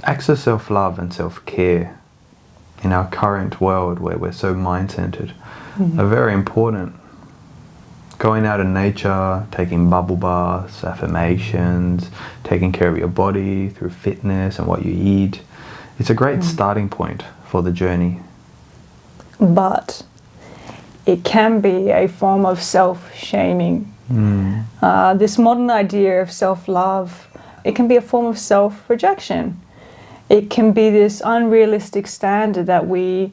acts of self-love and self-care in our current world where we're so mind-centered are very important. Going out in nature, taking bubble baths, affirmations, taking care of your body through fitness and what you eat. It's a great starting point for the journey. But it can be a form of self-shaming. This modern idea of self-love, it can be a form of self-rejection. It can be this unrealistic standard that we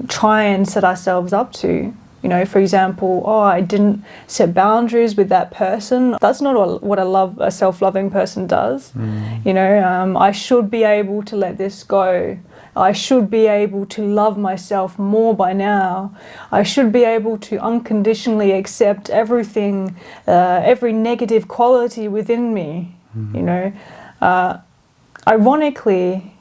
try and set ourselves up to. You know, for example, oh, I didn't set boundaries with that person. That's not what a self-loving person does. You know, I should be able to let this go. I should be able to love myself more by now. I should be able to unconditionally accept everything, every negative quality within me. You know, ironically,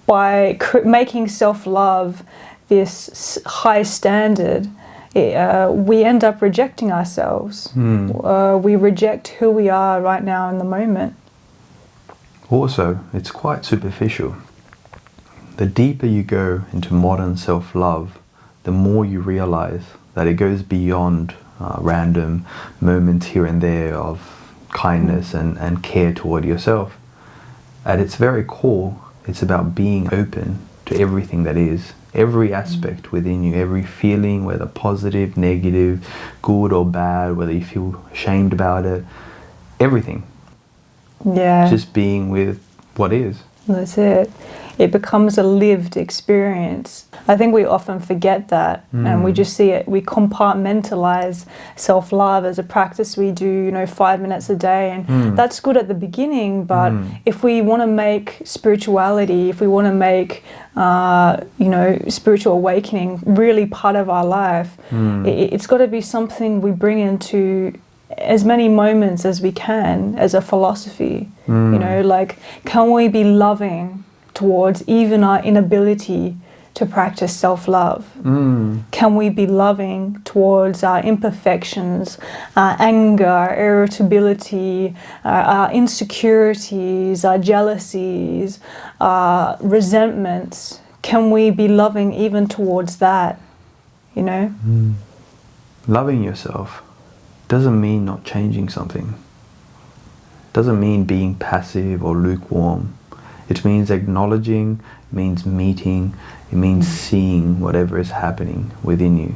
by making self-love this high standard, we end up rejecting ourselves. We reject who we are right now in the moment. Also, it's quite superficial. The deeper you go into modern self-love, the more you realize that it goes beyond random moments here and there of kindness and care toward yourself. At its very core, it's about being open to everything that is. Every aspect within you, every feeling, whether positive, negative, good or bad, whether you feel ashamed about it, everything. Yeah. Just being with what is. That's it. It becomes a lived experience. I think we often forget that, and we just see it. We compartmentalize self-love as a practice we do, you know, 5 minutes a day, and that's good at the beginning. But if we want to make spirituality, if we want to make, you know, spiritual awakening really part of our life, it's got to be something we bring into as many moments as we can as a philosophy. You know, like, can we be loving towards even our inability to practice self-love? Can we be loving towards our imperfections, our anger, our irritability, our insecurities, our jealousies, our resentments? Can we be loving even towards that, you know? Loving yourself doesn't mean not changing something. Doesn't mean being passive or lukewarm. It means acknowledging, it means meeting, it means seeing whatever is happening within you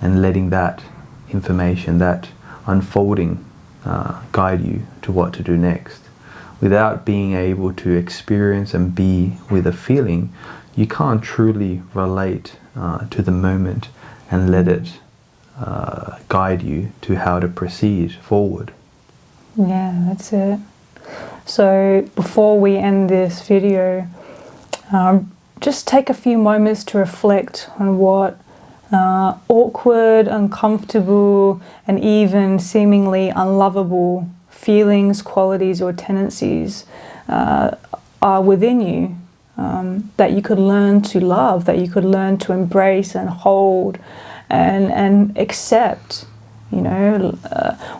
and letting that information, that unfolding, guide you to what to do next. Without being able to experience and be with a feeling, you can't truly relate to the moment and let it guide you to how to proceed forward. Yeah, that's it. So before we end this video, just take a few moments to reflect on what awkward, uncomfortable, and even seemingly unlovable feelings, qualities, or tendencies are within you, that you could learn to love, that you could learn to embrace and hold and accept. You know,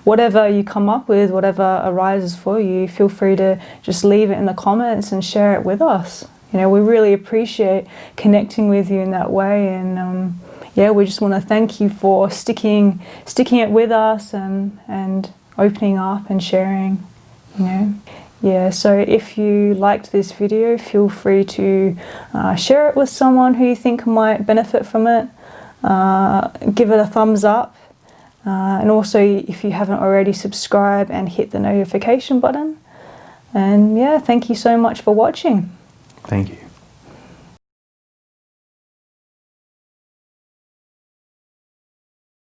whatever you come up with, whatever arises for you, feel free to just leave it in the comments and share it with us. You know, we really appreciate connecting with you in that way, and yeah, we just want to thank you for sticking it with us and opening up and sharing. You know, yeah. So if you liked this video, feel free to share it with someone who you think might benefit from it. Give it a thumbs up. And also, if you haven't already, subscribe and hit the notification button. And yeah, thank you so much for watching. Thank you.